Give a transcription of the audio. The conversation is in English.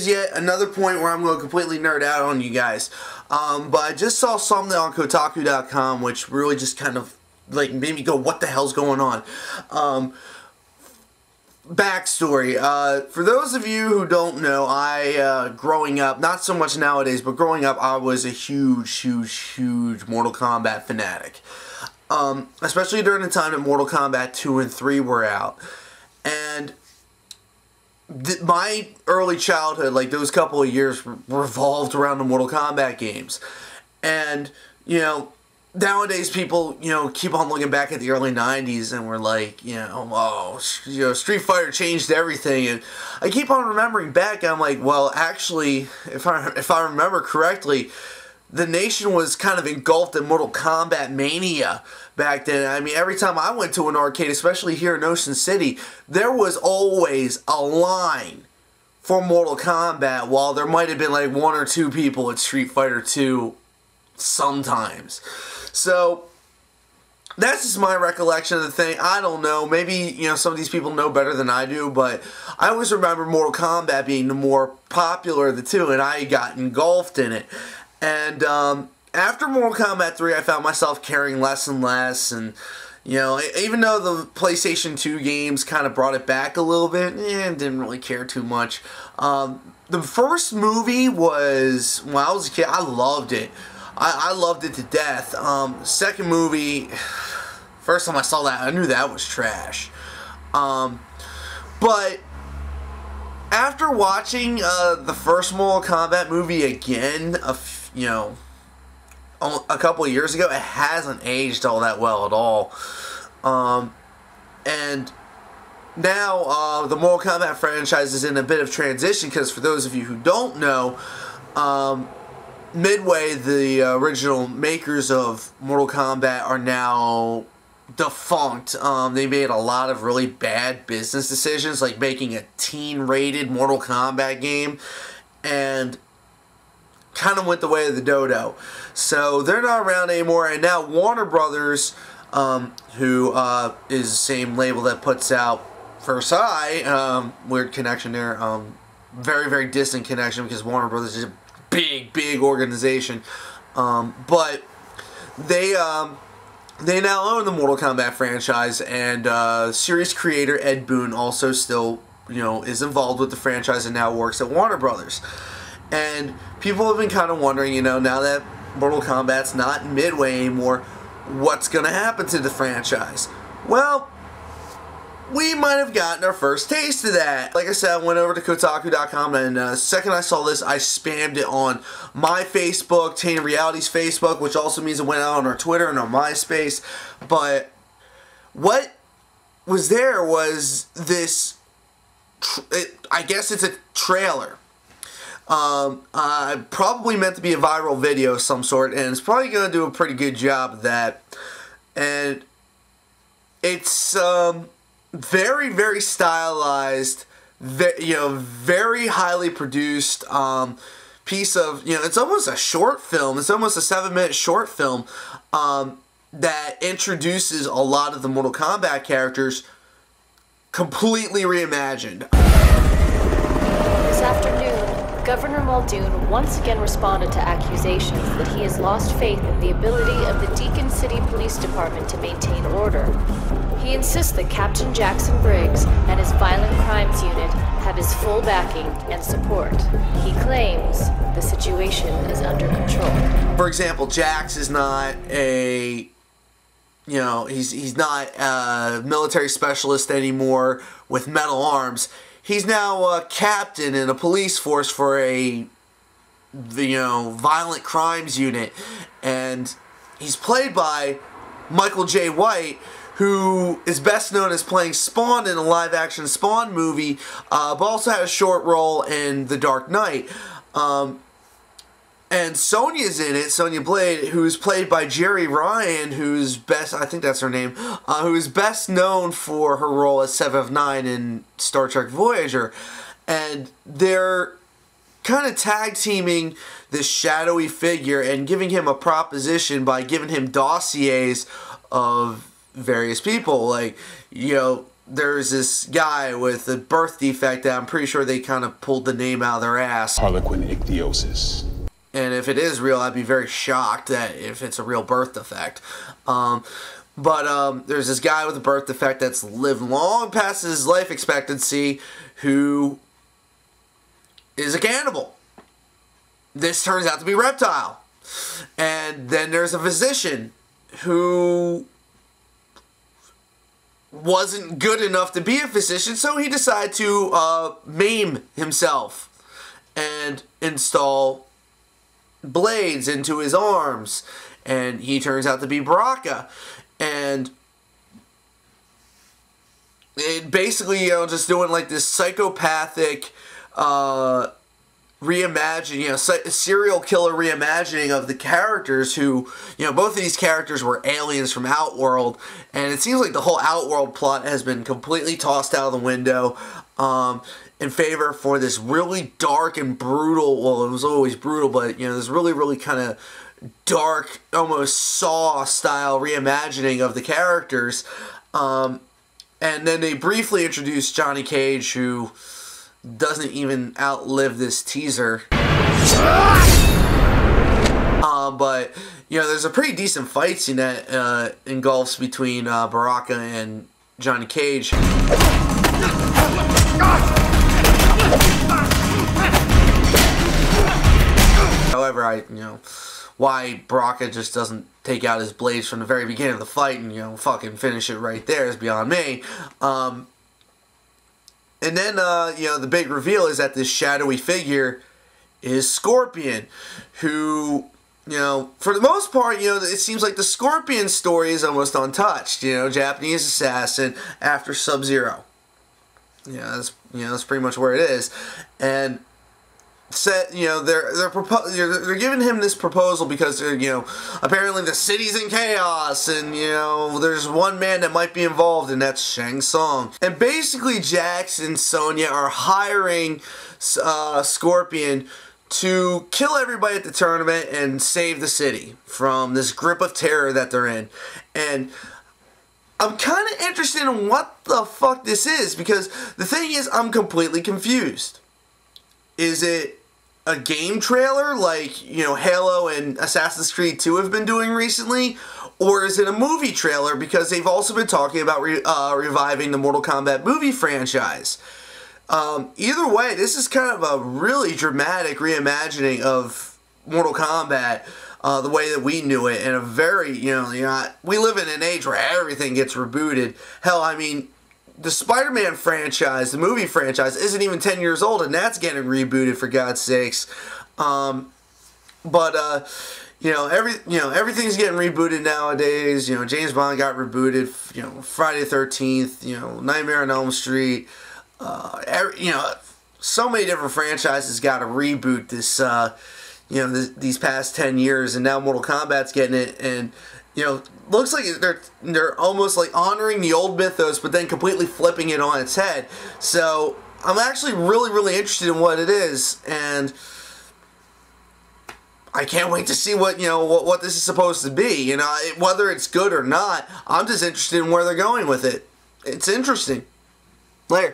here's yet another point where I'm going to completely nerd out on you guys. But I just saw something on Kotaku.com which really just kind of like made me go, what the hell's going on? Backstory. For those of you who don't know, growing up, not so much nowadays, but growing up, I was a huge Mortal Kombat fanatic. Especially during the time that Mortal Kombat 2 and 3 were out. And my early childhood, like those couple of years, revolved around the Mortal Kombat games. And, you know, nowadays people, you know, keep on looking back at the early 90s and we're like, you know, oh, you know, Street Fighter changed everything. And I keep on remembering back, and I'm like, well, actually, if I remember correctly, the nation was kind of engulfed in Mortal Kombat mania back then. I mean, every time I went to an arcade, especially here in Ocean City, there was always a line for Mortal Kombat, while there might have been like one or two people at Street Fighter 2 sometimes. So that's just my recollection of the thing. I don't know. Maybe, you know, some of these people know better than I do, but I always remember Mortal Kombat being the more popular of the two, and I got engulfed in it. And after Mortal Kombat 3, I found myself caring less and less, and, you know, even though the PlayStation 2 games kind of brought it back a little bit, didn't really care too much. The first movie was, when I was a kid, I loved it. I loved it to death. Second movie, first time I saw that, I knew that was trash. But after watching the first Mortal Kombat movie again, you know, a couple of years ago, it hasn't aged all that well at all. And now the Mortal Kombat franchise is in a bit of transition, because for those of you who don't know, Midway, the original makers of Mortal Kombat, are now defunct. They made a lot of really bad business decisions, like making a teen-rated Mortal Kombat game, and kind of went the way of the dodo. So they're not around anymore, and now Warner Brothers, who is the same label that puts out First Eye, weird connection there, very distant connection, because Warner Brothers is a big organization, but they now own the Mortal Kombat franchise, and series creator Ed Boon also still, you know, is involved with the franchise and now works at Warner Brothers. And people have been kind of wondering, you know, now that Mortal Kombat's not Midway anymore, what's going to happen to the franchise? Well, we might have gotten our first taste of that. Like I said, I went over to Kotaku.com, and the second I saw this, I spammed it on my Facebook, Tainted Reality's Facebook, which also means it went out on our Twitter and our MySpace. But what was there was this, I guess it's a trailer. Probably meant to be a viral video of some sort, and it's probably going to do a pretty good job of that. And it's very stylized, you know, very highly produced piece of, you know, it's almost a short film. It's almost a 7-minute short film that introduces a lot of the Mortal Kombat characters completely reimagined. This afternoon, Governor Muldoon once again responded to accusations that he has lost faith in the ability of the Deacon City Police Department to maintain order. He insists that Captain Jackson Briggs and his Violent Crimes Unit have his full backing and support. He claims the situation is under control. For example, Jax is not a, you know, he's not a military specialist anymore with metal arms. He's now a captain in a police force for a, you know, violent crimes unit. And he's played by Michael J. White, who is best known as playing Spawn in a live-action Spawn movie, but also had a short role in The Dark Knight. And Sonya's in it, Sonya Blade, who's played by Jeri Ryan, who's best, I think that's her name, who is best known for her role as Seven of Nine in Star Trek Voyager. And they're kind of tag teaming this shadowy figure and giving him a proposition by giving him dossiers of various people. Like, you know, there's this guy with a birth defect that I'm pretty sure they kind of pulled the name out of their ass. Harlequin ichthyosis. And if it is real, I'd be very shocked that if it's a real birth defect. But there's this guy with a birth defect that's lived long past his life expectancy who is a cannibal. This turns out to be Reptile. And then there's a physician who wasn't good enough to be a physician, so he decided to maim himself and install blades into his arms. And he turns out to be Baraka. And it basically, just doing like this psychopathic reimagining, serial killer reimagining of the characters who, both of these characters were aliens from Outworld, and it seems like the whole Outworld plot has been completely tossed out of the window in favor for this really dark and brutal, well, it was always brutal, but, this really, really kind of dark, almost Saw-style reimagining of the characters, and then they briefly introduced Johnny Cage, who doesn't even outlive this teaser. But, there's a pretty decent fight scene that engulfs between Baraka and Johnny Cage. However, why Baraka just doesn't take out his blades from the very beginning of the fight and, fucking finish it right there is beyond me. And then, the big reveal is that this shadowy figure is Scorpion, who, for the most part, it seems like the Scorpion story is almost untouched. Japanese assassin after Sub-Zero. That's pretty much where it is. And they're giving him this proposal because apparently the city's in chaos, and there's one man that might be involved, and that's Shang Tsung. And basically Jax and Sonya are hiring Scorpion to kill everybody at the tournament and save the city from this grip of terror that they're in. And I'm kind of interested in what the fuck this is, because the thing is, I'm completely confused. Is it a game trailer like, Halo and Assassin's Creed 2 have been doing recently? Or is it a movie trailer, because they've also been talking about reviving the Mortal Kombat movie franchise? Either way, this is kind of a really dramatic reimagining of Mortal Kombat, the way that we knew it, and a very, we live in an age where everything gets rebooted. Hell, the Spider-Man franchise, the movie franchise, isn't even 10 years old, and that's getting rebooted, for God's sakes. Everything's getting rebooted nowadays. James Bond got rebooted. Friday the 13th. Nightmare on Elm Street. So many different franchises got to reboot this. These past 10 years, and now Mortal Kombat's getting it, and looks like they're almost like honoring the old mythos, but then completely flipping it on its head. So I'm actually really, really interested in what it is, and I can't wait to see what this is supposed to be. Whether it's good or not, I'm just interested in where they're going with it. It's interesting. Later.